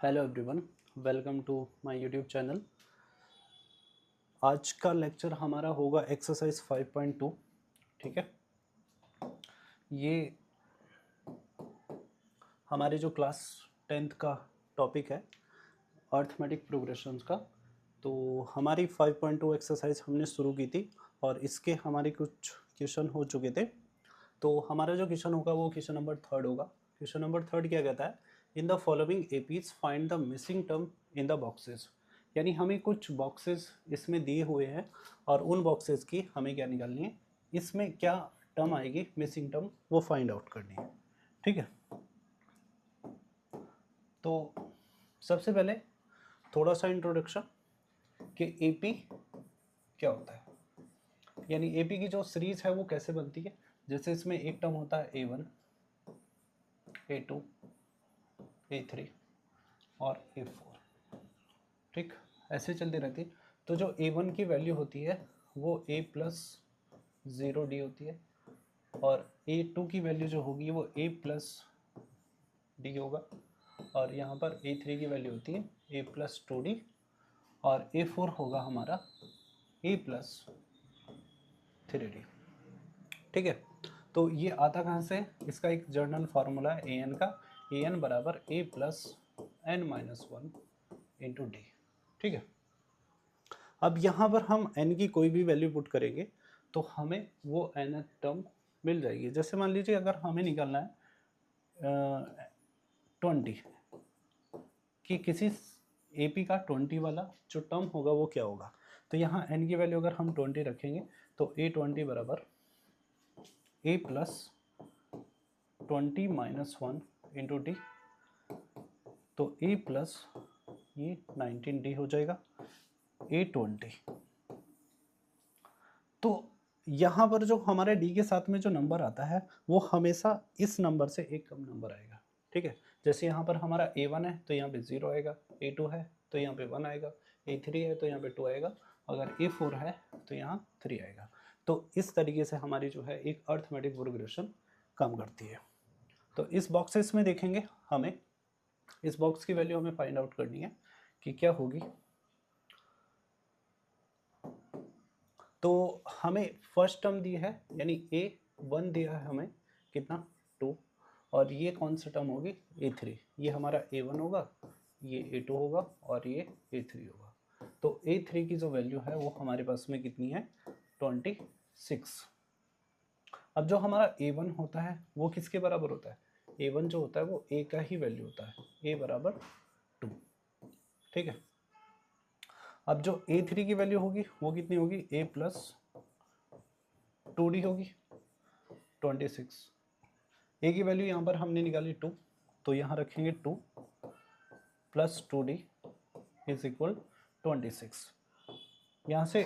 Hello everyone, welcome to my YouTube channel. आज का lecture हमारा होगा एक्सरसाइज 5.2। ठीक है, ये हमारे जो क्लास 10th का टॉपिक है अर्थमेटिक प्रोग्रेशंस का। तो हमारी 5.2 एक्सरसाइज हमने शुरू की थी और इसके हमारे कुछ क्वेश्चन हो चुके थे। तो हमारा जो क्वेश्चन होगा वो क्वेश्चन नंबर 3 होगा। क्वेश्चन नंबर 3 क्या कहता है, in the following APs find the missing term in the boxes. यानी हमें कुछ बॉक्सेस इसमें दिए हुए हैं और उन बॉक्सेस की हमें क्या निकालनी है, इसमें क्या टर्म आएगी मिसिंग टर्म वो फाइंड आउट करनी है। ठीक है, तो सबसे पहले थोड़ा सा इंट्रोडक्शन कि एपी क्या होता है, यानी एपी की जो सीरीज है वो कैसे बनती है। जैसे इसमें एक टर्म होता है A1, A2, A3 और A4। ठीक, ऐसे चलती रहती। तो जो A1 की वैल्यू होती है वो A+0D होती है और A2 की वैल्यू जो होगी वो A+D होगा और यहाँ पर A3 की वैल्यू होती है A+2D और A4 होगा हमारा A+3D। ठीक है, तो ये आता कहाँ से, इसका एक जर्नल फार्मूला है AN का, AN बराबर A+N-1 इंटू D। ठीक है, अब यहाँ पर हम n की कोई भी वैल्यू पुट करेंगे तो हमें वो n टर्म मिल जाएगी। जैसे मान लीजिए अगर हमें निकालना है 20 कि किसी AP का 20 वाला जो टर्म होगा वो क्या होगा, तो यहाँ n की वैल्यू अगर हम 20 रखेंगे तो A20 बराबर A+20-1 इंटू D, तो A प्लस ये 19D हो जाएगा A20। तो यहाँ पर जो हमारे D के साथ में जो नंबर आता है वो हमेशा इस नंबर से एक कम नंबर आएगा। ठीक है, जैसे यहाँ पर हमारा A1 है तो यहाँ पे 0 आएगा, A2 है तो यहाँ पे 1 आएगा, A3 है तो यहाँ पे 2 आएगा, अगर A4 है तो यहाँ 3 आएगा। तो इस तरीके से हमारी जो है एक अर्थमेटिक प्रोग्रेशन काम करती है। तो इस बॉक्सेस में देखेंगे, हमें इस बॉक्स की वैल्यू हमें फाइंड आउट करनी है कि क्या होगी। तो हमें फर्स्ट टर्म दी है यानी A1 दिया है हमें कितना 2, और ये कौन सा टर्म होगी A3। ये हमारा A1 होगा, ये A2 होगा और ये A3 होगा। तो A3 की जो वैल्यू है वो हमारे पास में कितनी है 26। अब जो हमारा A1 होता है वो किसके बराबर होता है, A1 जो होता है वो A का ही वैल्यू होता है, A बराबर 2। ठीक है, अब जो A3 की वैल्यू होगी वो कितनी होगी A+2D होगी 26। A की वैल्यू यहाँ पर हमने निकाली 2, तो यहाँ रखेंगे 2 + 2D इज इक्वल 26। यहाँ से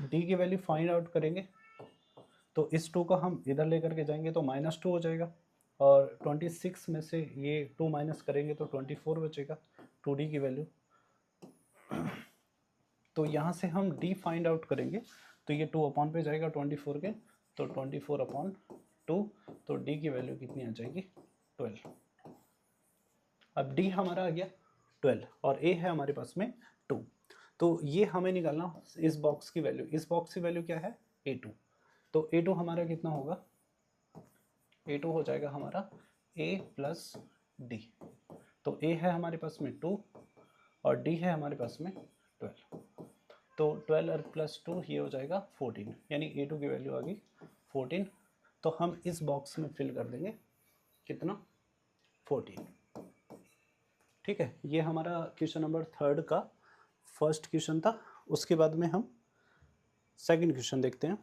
D की वैल्यू फाइंड आउट करेंगे तो इस 2 को हम इधर लेकर के जाएंगे तो -2 हो जाएगा और 26 में से ये 2 माइनस करेंगे तो 24 बचेगा 2D की वैल्यू। तो यहाँ से हम D फाइंड आउट करेंगे तो ये 2 अपॉन पे जाएगा 24 के, तो 24/2, तो D की वैल्यू कितनी आ जाएगी 12। अब D हमारा आ गया 12 और A है हमारे पास में 2। तो ये हमें निकालना इस बॉक्स की वैल्यू, इस बॉक्स की वैल्यू क्या है A2। तो A2 हमारा कितना होगा, A2 हो जाएगा हमारा A+D। तो A है हमारे पास में 2 और D है हमारे पास में 12। तो 12 और +2 ये हो जाएगा 14, यानी A2 की वैल्यू आ गई 14। तो हम इस बॉक्स में फिल कर देंगे कितना 14। ठीक है, ये हमारा क्वेश्चन नंबर 3 का फर्स्ट क्वेश्चन था। उसके बाद में हम सेकंड क्वेश्चन देखते हैं।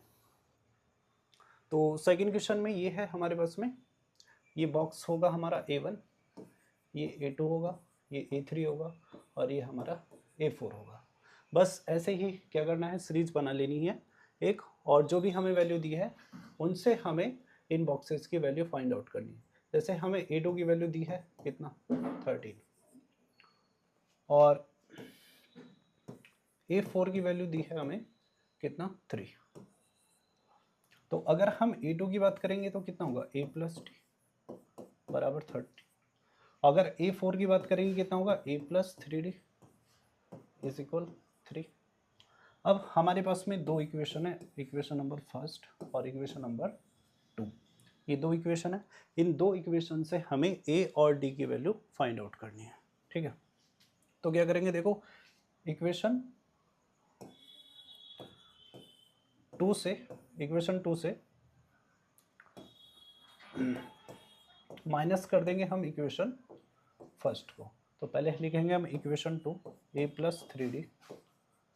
तो सेकंड क्वेश्चन में ये है हमारे पास में, ये बॉक्स होगा हमारा A1, ये A2 होगा, ये A3 होगा और ये हमारा A4 होगा। बस ऐसे ही क्या करना है, सीरीज बना लेनी है एक, और जो भी हमें वैल्यू दी है उनसे हमें इन बॉक्सेस की वैल्यू फाइंड आउट करनी है। जैसे हमें A2 की वैल्यू दी है कितना 13 और A4 की वैल्यू दी है हमें कितना 3। तो अगर हम A2 की बात करेंगे तो कितना होगा A+D बराबर 30, अगर A4 की बात करेंगे कितना होगा, A plus 3D is equal 3। अब हमारे पास में दो इक्वेशन है, इक्वेशन नंबर फर्स्ट और इक्वेशन नंबर 2। ये दो इक्वेशन है, इन दो इक्वेशन से हमें A और D की वैल्यू फाइंड आउट करनी है। ठीक है, तो क्या करेंगे, देखो इक्वेशन 2 से माइनस कर देंगे हम इक्वेशन फर्स्ट को। तो पहले लिखेंगे हम equation 2 A plus 3D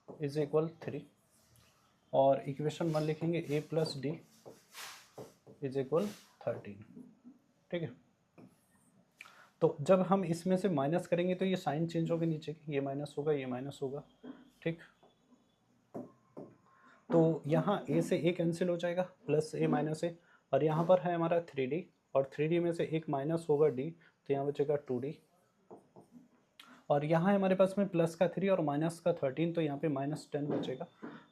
is equal 3 और इक्वेशन 1 लिखेंगे A plus D is equal 13। ठीक है, तो जब हम इसमें से माइनस करेंगे तो ये साइन चेंज होगा नीचे, ये माइनस होगा, ये माइनस होगा। ठीक, तो यहाँ A से A कैंसिल हो जाएगा, प्लस A माइनस A, और यहाँ पर है हमारा 3D और 3D में से एक माइनस होगा D, तो यहाँ बचेगा 2D। और यहाँ हमारे पास में प्लस का 3 और माइनस का 13, तो यहाँ पे माइनस 10 बचेगा।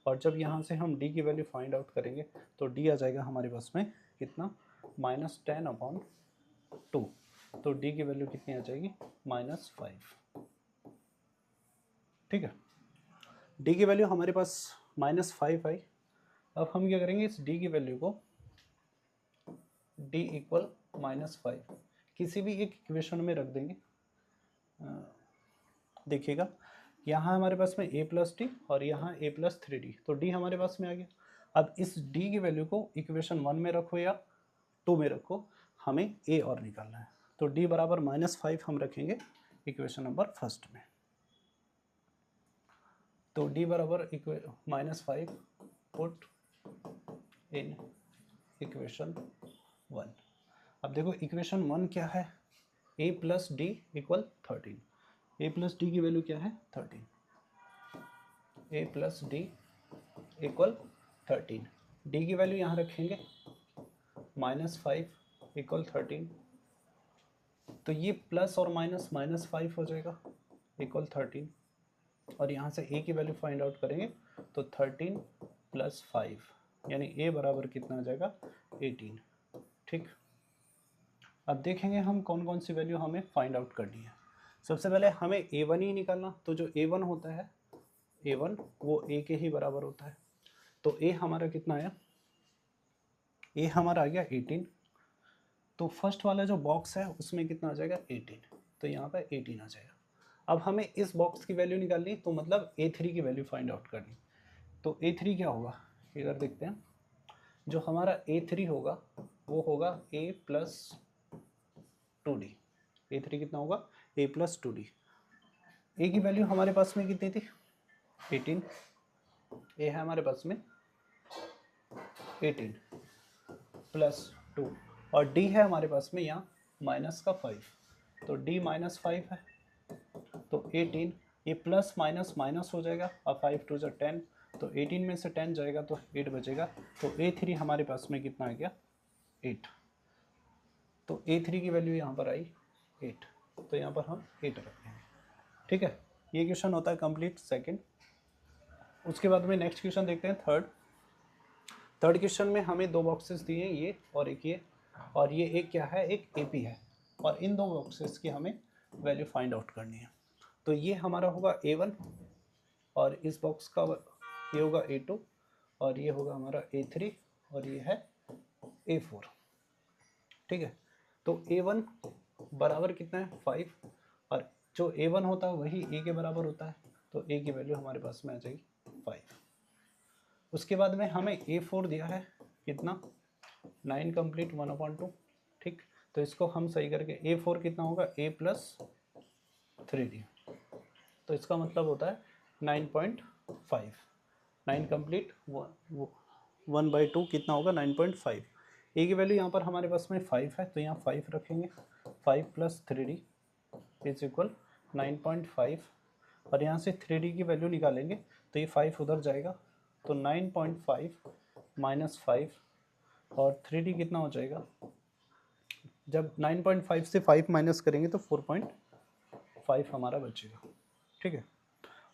और जब यहाँ से हम D की वैल्यू फाइंड आउट करेंगे तो D आ जाएगा हमारे पास में कितना, -10/2। तो D की वैल्यू कितनी आ जाएगी, -5। ठीक है, D की वैल्यू हमारे पास -5 आई। अब हम क्या करेंगे, इस D की वैल्यू को D इक्वल -5 किसी भी एक इक्वेशन में रख देंगे। देखिएगा यहाँ हमारे पास में A प्लस डी और यहाँ A प्लस 3D, तो D हमारे पास में आ गया। अब इस D की वैल्यू को इक्वेशन 1 में रखो या 2 में रखो, हमें A और निकालना है। तो D बराबर -5 हम रखेंगे इक्वेशन नंबर फर्स्ट में। तो D बराबर -5 पुट इन इक्वेशन 1। अब देखो इक्वेशन 1 क्या है, A plus D equal 13। A plus D की वैल्यू क्या है, 13। A plus D equal 13। D की वैल्यू यहाँ रखेंगे -5 इक्वल 13, तो ये प्लस और माइनस -5 हो जाएगा इक्वल 13। और यहाँ से A की वैल्यू फाइंड आउट करेंगे तो 13 + 5 यानी A बराबर कितना आ जाएगा, 18। ठीक, अब देखेंगे हम कौन कौन सी वैल्यू हमें फाइंड आउट करनी है। सबसे पहले हमें A1 ही निकालना, तो जो A1 होता है, A1 वो A के ही बराबर होता है। तो A हमारा कितना आया, A हमारा आ गया 18। तो फर्स्ट वाला जो बॉक्स है उसमें कितना आ जाएगा, 18। तो यहाँ पर 18 आ जाएगा। अब हमें इस बॉक्स की वैल्यू निकालनी, तो मतलब A3 की वैल्यू फाइंड आउट करनी। तो A3 क्या होगा, इधर देखते हैं। जो हमारा A3 होगा वो होगा A प्लस 2D। A3 कितना होगा, A प्लस 2D। A की वैल्यू हमारे पास में कितनी थी, 18। A है हमारे पास में 18 प्लस 2 और D है हमारे पास में यहाँ माइनस का 5, तो D -5 है। तो 18, ये प्लस माइनस माइनस हो जाएगा और 5 2 10, तो 18 में से 10 जाएगा तो 8 बचेगा। तो A3 हमारे पास में कितना आ गया, 8। तो A3 की वैल्यू यहाँ पर आई 8, तो यहाँ पर हम 8 रखेंगे। ठीक है, ये क्वेश्चन होता है कंप्लीट सेकंड। उसके बाद में नेक्स्ट क्वेश्चन देखते हैं थर्ड क्वेश्चन में हमें दो बॉक्सेस दिए हैं, ये और एक ये, और ये एक क्या है, एक AP है, और इन दो बॉक्सेस की हमें वैल्यू फाइंड आउट करनी है। तो ये हमारा होगा A1 और इस बॉक्स का ये होगा A2 और ये होगा हमारा A3 और ये है A4। ठीक है, तो A1 बराबर कितना है, 5, और जो A1 होता है वही A के बराबर होता है, तो A की वैल्यू हमारे पास में आ जाएगी 5। उसके बाद में हमें A4 दिया है कितना, 9 कंप्लीट 1/2। ठीक, तो इसको हम सही करके A4 कितना होगा, A प्लस 3D, तो इसका मतलब होता है 9.5। 9 कंप्लीट 1/2 कितना होगा, 9.5। A की वैल्यू यहाँ पर हमारे पास में 5 है, तो यहाँ 5 रखेंगे। 5 + 3D इज इक्वल 9.5, और यहाँ से 3D की वैल्यू निकालेंगे तो ये 5 उधर जाएगा, तो 9.5 - 5 और 3D कितना हो जाएगा, जब 9.5 से 5 माइनस करेंगे तो 4.5 हमारा बचेगा। ठीक है,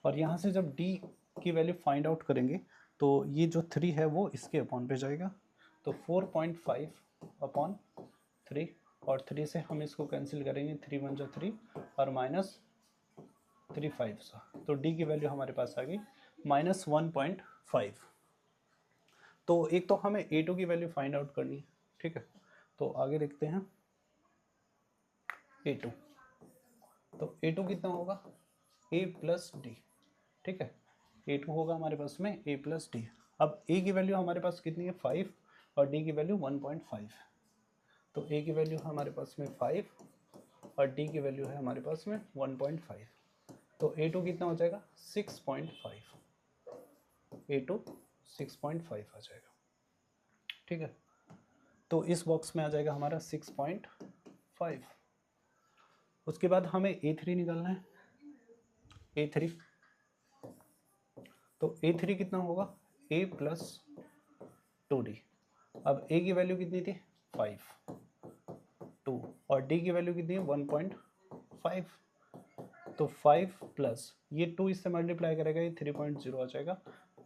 और यहाँ से जब D की वैल्यू फाइंड आउट करेंगे तो ये जो 3 है वो इसके अपॉन पे जाएगा, तो 4.5/3 और 3 से हम इसको कैंसिल करेंगे, 3 1 3 और माइनस 3 5 तो डी की वैल्यू हमारे पास आ गई -1.5। तो एक तो हमें A2 की वैल्यू फाइंड आउट करनी है, ठीक है। तो आगे देखते हैं A2। तो A2 कितना होगा, A प्लस डी, ठीक है। A2 होगा हमारे पास में A प्लस डी। अब A की वैल्यू हमारे पास कितनी है 5 और D की वैल्यू 1.5। तो A की वैल्यू है हमारे पास में 5 और D की वैल्यू है हमारे पास में 1.5। तो A2 कितना हो जाएगा 6.5। A2 6.5 आ जाएगा, ठीक है। तो इस बॉक्स में आ जाएगा हमारा 6.5। उसके बाद हमें A3 निकालना है, A3। तो A3 कितना होगा A प्लस 2D। अब A की वैल्यू कितनी थी 5 2 और D की वैल्यू कितनी है 1.5। तो 5 प्लस ये 2 इससे मल्टीप्लाई करेगा, ये 3.0 आ जाएगा,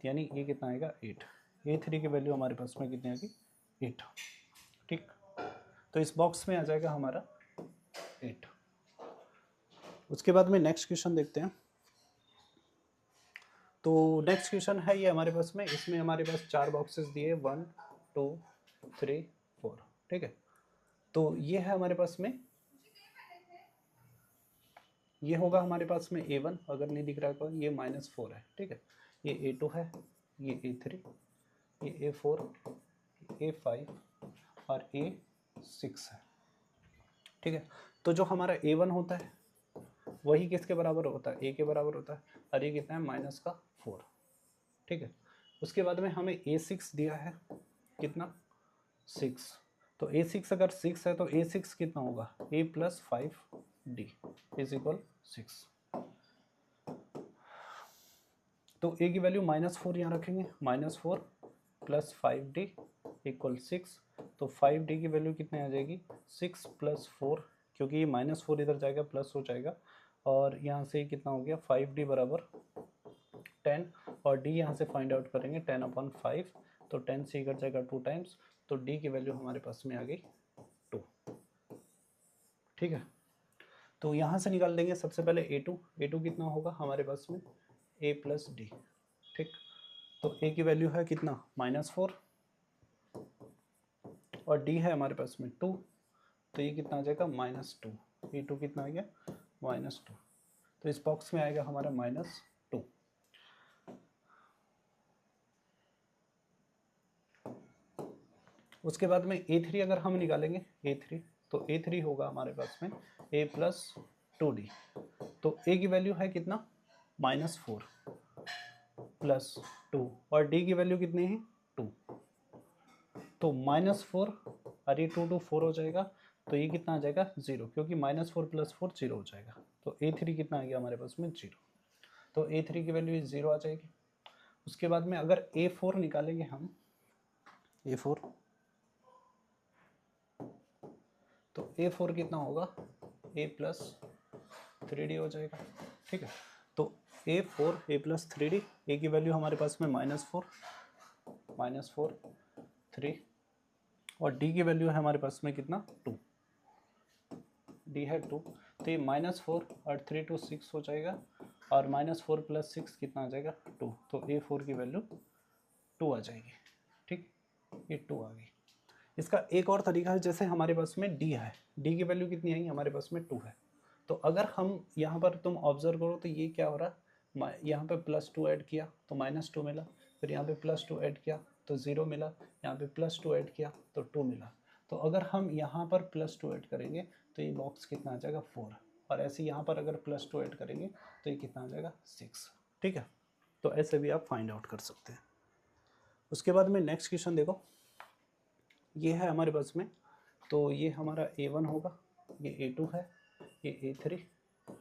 यानी ये कितना आएगा 8। A3 की वैल्यू हमारे पास में कितनी आएगी 8, ठीक। तो इस बॉक्स में आ जाएगा हमारा 8। उसके बाद में नेक्स्ट क्वेश्चन देखते हैं। तो नेक्स्ट क्वेश्चन है ये हमारे पास में, इसमें हमारे पास 4 बॉक्सेस दिए 1 2 3 4, ठीक है। तो ये है हमारे पास में, ये होगा हमारे पास में A1, अगर नहीं दिख रहा है तो ये -4 है, ठीक है। ये A2 है, ये A3, ये A4, A5 और A6 है, ठीक है। तो जो हमारा A1 होता है वही किसके बराबर होता है, A के बराबर होता है, और ये कितना है -4, ठीक है। उसके बाद में हमें A6 दिया है कितना 6। तो A6 अगर 6 है तो A6 कितना होगा A plus 5D is equal 6। तो A की वैल्यू -4 यहाँ रखेंगे, -4 प्लस 5D इक्वल 6। तो 5D की वैल्यू कितने आ जाएगी 6 प्लस 4, क्योंकि ये -4 इधर जाएगा प्लस हो जाएगा, और यहाँ से कितना हो गया 5D बराबर 10, और D यहाँ से फाइंड आउट करेंगे 10/5। तो 10 से इधर जाएगा 2 टाइम्स, तो D की वैल्यू हमारे पास में आ गई 2, ठीक है। तो यहाँ से निकाल देंगे सबसे पहले A2 कितना होगा हमारे पास में A प्लस डी, ठीक। तो A की वैल्यू है कितना -4 और D है हमारे पास में 2, तो ये कितना आ जाएगा -2। A2 कितना आ गया -2। तो इस बॉक्स में आएगा हमारा -2। उसके बाद में A3 अगर हम निकालेंगे A3, तो A3 होगा हमारे पास में A प्लस 2D। तो A की वैल्यू है कितना -4 प्लस 2 और D की वैल्यू कितनी है 2। तो -4 और ये 2 4 हो जाएगा, तो ये कितना आ जाएगा 0, क्योंकि -4 प्लस 4 0 हो जाएगा। तो A3 कितना आ गया हमारे पास में 0। तो A3 की वैल्यू 0 आ जाएगी। उसके बाद में अगर A4 निकालेंगे हम, A4, तो A4 कितना होगा A प्लस 3D हो जाएगा, ठीक है। तो A4 A plus 3D, A की वैल्यू हमारे पास में -4 3 और D की वैल्यू है हमारे पास में कितना 2, D है 2। तो ये -4 और 3 2 6 हो जाएगा, और -4 प्लस 6 कितना आ जाएगा 2। तो A4 की वैल्यू 2 आ जाएगी, ठीक। ये 2 आ गई। इसका एक और तरीका है, जैसे हमारे पास में D है, D की वैल्यू कितनी आई हमारे पास में 2 है। तो अगर हम यहाँ पर तुम ऑब्जर्व करो तो ये क्या हो रहा है, यहाँ पे +2 ऐड किया तो -2 मिला, फिर यहाँ पे +2 ऐड किया तो 0 मिला, यहाँ पे +2 ऐड किया तो 2 मिला। तो अगर हम यहाँ पर +2 ऐड करेंगे तो ये बॉक्स कितना आ जाएगा 4, और ऐसे यहाँ पर अगर +2 ऐड करेंगे तो ये कितना आ जाएगा 6, ठीक है। तो ऐसे भी आप फाइंड आउट कर सकते हैं। उसके बाद में नेक्स्ट क्वेश्चन देखो, ये है हमारे पास में, तो ये हमारा A1 होगा, ये A2 है, ये A3,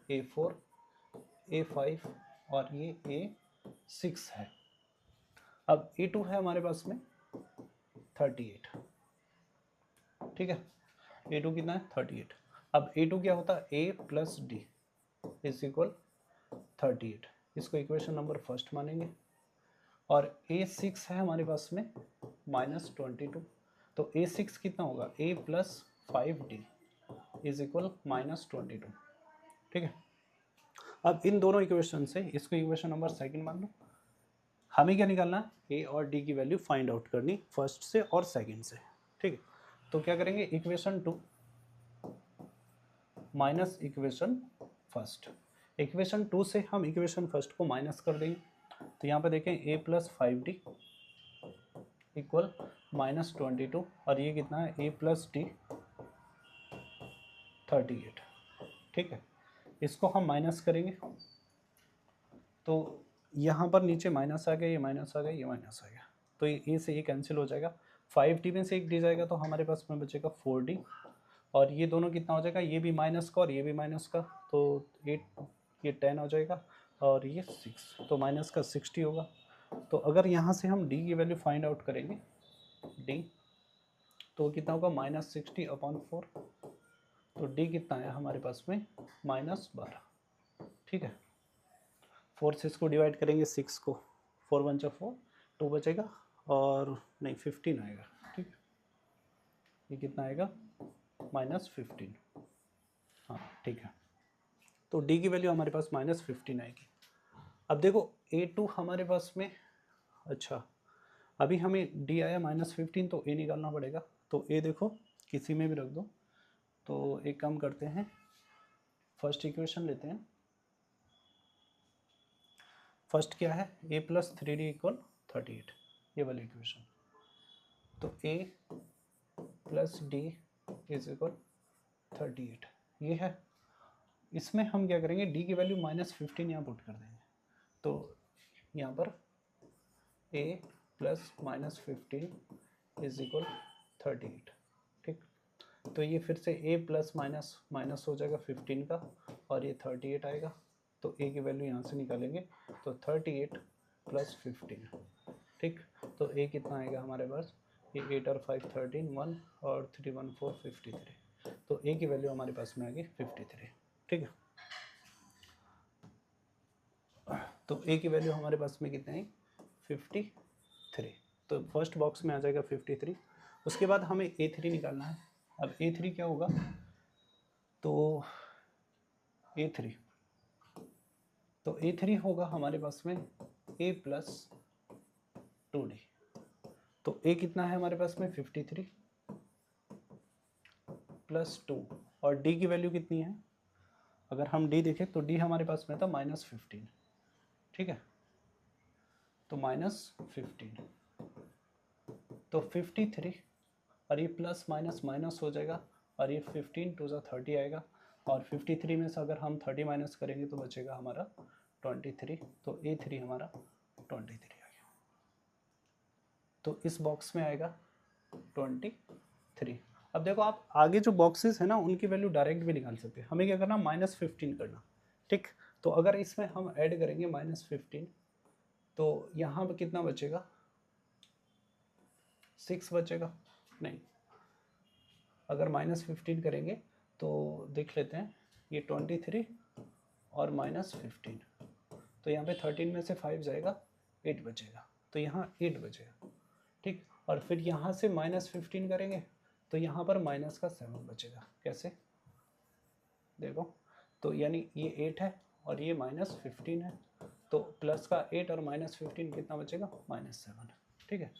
A4, A5 और ये A6 है। अब A2 है हमारे पास में 38, ठीक है। A2 कितना है 38। अब A2 क्या होता है A plus D is equal 38, इसको इक्वेशन नंबर फर्स्ट मानेंगे। और A6 है हमारे पास में -22, तो A6 कितना होगा A plus 5D is equal -22, ठीक है। अब इन दोनों इक्वेशन से इसको इक्वेशन नंबर सेकंड मान लो। हमें क्या निकालना है, ए और डी की वैल्यू फाइंड आउट करनी फर्स्ट से और सेकंड से, ठीक है। तो क्या करेंगे, equation 2 minus equation first. Equation 2 से हम इक्वेशन फर्स्ट को माइनस कर देंगे। तो यहाँ पे देखें a + 5d इक्वल -22 और ये कितना है, a + d 38, ठीक है। इसको हम माइनस करेंगे तो यहाँ पर नीचे माइनस आ गया, ये माइनस आ गया, ये माइनस आ गया, तो ये a से ये कैंसिल हो जाएगा। 5d में से एक d जाएगा तो हमारे पास में बचेगा 4d, और ये दोनों कितना हो जाएगा, ये भी माइनस का और ये भी माइनस का, तो 8 ये 10 हो जाएगा और ये 6, तो माइनस का 60 होगा। तो अगर यहाँ से हम d की वैल्यू फाइंड आउट करेंगे, d तो कितना होगा, -60/4, तो d कितना है हमारे पास में -12, ठीक है। 4 से इसको डिवाइड करेंगे 6 को, 4 × 1 = 4, 2 बचेगा और नहीं 15 आएगा, ठीक है। ये कितना आएगा, -15, हाँ ठीक है। तो d की वैल्यू हमारे पास -15 आएगी। अब देखो a2 हमारे पास में, अच्छा अभी हमें d आया -15, तो a निकालना पड़ेगा। तो a देखो किसी में भी रख दो। तो एक काम करते हैं, फर्स्ट इक्वेशन लेते हैं। फर्स्ट क्या है, a + 3d = 38, ये वाली इक्वेशन। तो a + d = 38 ये है। इसमें हम क्या करेंगे, d की वैल्यू -15 यहाँ पुट कर देंगे। तो यहाँ पर a + -15 = 38, ठीक। तो ये फिर से a + माइनस हो जाएगा 15 का और ये 38 आएगा। तो a की वैल्यू यहाँ से निकालेंगे तो 38 + 15, ठीक। तो a कितना आएगा हमारे पास, ये 8 और 5 13, 1 और 3 1 4 53। तो a की वैल्यू हमारे पास में आ गई 53, ठीक है। तो a की वैल्यू हमारे पास में कितने आई, 53। तो फर्स्ट बॉक्स में आ जाएगा 53। उसके बाद हमें a3 निकालना है। अब a3 क्या होगा, तो a3 होगा हमारे पास में a + 2d। तो a कितना है हमारे पास में, 53 + 2, और d की वैल्यू कितनी है, अगर हम d देखें तो d हमारे पास में था -15, ठीक है। तो -15, तो 53 और ये प्लस माइनस माइनस हो जाएगा और ये 15 2 × 30 आएगा, और 53 में से अगर हम 30 माइनस करेंगे तो बचेगा हमारा 23। तो a3 हमारा 23 आ गया। तो इस बॉक्स में आएगा 23। अब देखो आप आगे जो बॉक्सेस है ना उनकी वैल्यू डायरेक्ट भी निकाल सकते हैं। हमें क्या करना, -15 करना, ठीक। तो अगर इसमें हम ऐड करेंगे -15 तो यहाँ पर कितना बचेगा, 6 बचेगा, नहीं अगर -15 करेंगे तो देख लेते हैं, ये 23 और -15, तो यहाँ पे 13 में से 5 जाएगा, 8 बचेगा, तो यहाँ 8 बचेगा, ठीक। और फिर यहाँ से -15 करेंगे तो यहाँ पर माइनस का 7 बचेगा। कैसे, देखो तो यानी ये 8 है और ये -15 है, तो प्लस का 8 और -15 कितना बचेगा, -7, ठीक है।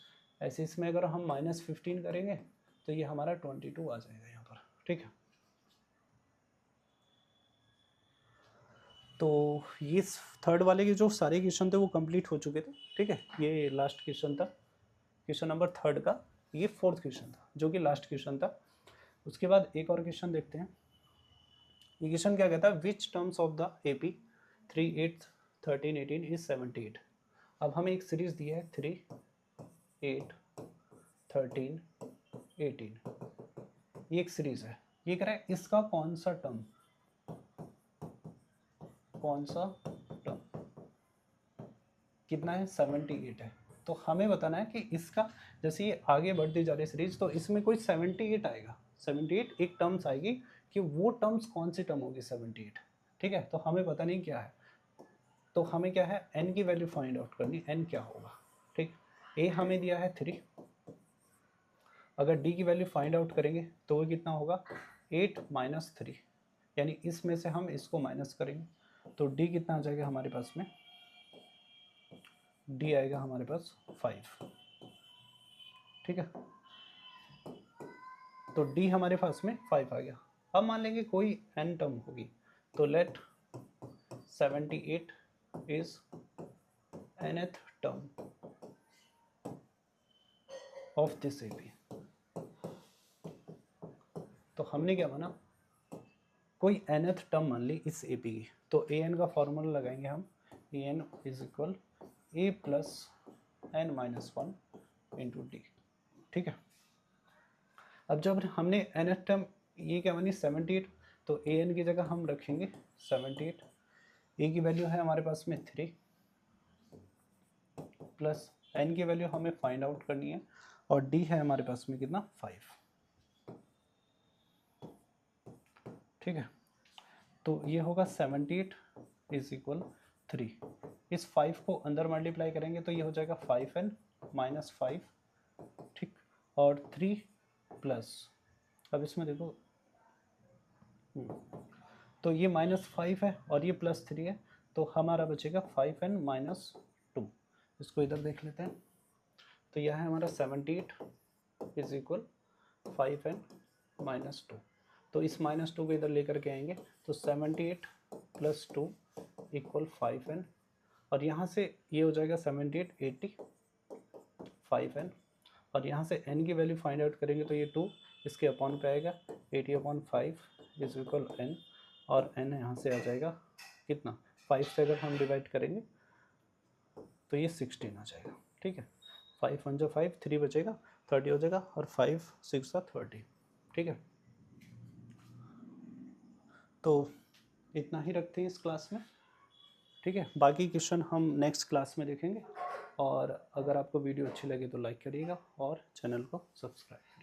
ऐसे इसमें अगर हम -15 करेंगे तो ये हमारा 22 आ जाएगा यहाँ पर, ठीक है। तो ये थर्ड वाले के जो सारे क्वेश्चन थे वो कंप्लीट हो चुके थे, ठीक है। ये लास्ट क्वेश्चन था, क्वेश्चन नंबर 3 का, ये 4th क्वेश्चन था जो कि लास्ट क्वेश्चन था। उसके बाद एक और क्वेश्चन देखते हैं। ये क्वेश्चन क्या कहता है, which terms of the AP 3 8 13 18 is 78। अब हमें एक सीरीज दी है 3 8 13 18, ये एक सीरीज है। ये कह रहा है इसका कौन सा टर्म कितना है, 78 है। तो हमें बताना है कि इसका, जैसे ये आगे बढ़ती जा रही सीरीज तो इसमें कोई 78 आएगा, 78 एक टर्म्स आएगी, कि वो टर्म्स कौन सी टर्म होगी 78, ठीक है। तो हमें पता नहीं क्या है, तो हमें क्या है, n की वैल्यू फाइंड आउट करनी, n क्या होगा, ठीक। a हमें दिया है 3, अगर d की वैल्यू फाइंड आउट करेंगे तो वो कितना होगा, 8 माइनस 3, यानी इसमें से हम इसको माइनस करेंगे तो d कितना आ जाएगा हमारे पास में, d आएगा हमारे पास 5, ठीक है। तो d हमारे पास में 5 आ गया। अब मान लेंगे कोई n टर्म होगी, तो let 78 is nth term of this AP। तो हमने क्या माना, कोई nth टर्म मान ली इस AP की, तो an का फॉर्मूला लगाएंगे हम, an is equal a plus n minus 1 into D, ठीक है। अब जब हमने nth टर्म ये क्या बनी 78, तो an की जगह हम रखेंगे 78, a की वैल्यू है हमारे पास में 3 प्लस n की वैल्यू हमें फाइंड आउट करनी है, और d है हमारे पास में कितना 5, ठीक है। तो ये होगा 78 इज इक्वल 3, इस 5 को अंदर मल्टीप्लाई करेंगे तो ये हो जाएगा 5n माइनस 5, ठीक, और 3 प्लस, अब इसमें देखो तो ये -5 है और ये +3 है, तो हमारा बचेगा 5n माइनस 2, इसको इधर देख लेते हैं। तो यह है हमारा 78 इज इक्वल 5n माइनस 2, तो इस -2 को इधर लेकर के आएंगे, तो 78 प्लस 2 इक्वल 5n, और यहाँ से ये हो जाएगा 78 80 5n, और यहाँ से n की वैल्यू फाइंड आउट करेंगे तो ये 2 इसके अपॉन पे आएगा, 80/5 इज इक्वल n, और n यहाँ से आ जाएगा कितना, 5 से अगर हम डिवाइड करेंगे तो ये 16 आ जाएगा, ठीक है। 5 1 5, 3 बचेगा, 30 हो जाएगा, और 5 6 30, ठीक है। तो इतना ही रखते हैं इस क्लास में, ठीक है। बाकी क्वेश्चन हम नेक्स्ट क्लास में देखेंगे, और अगर आपको वीडियो अच्छी लगे तो लाइक करिएगा और चैनल को सब्सक्राइब।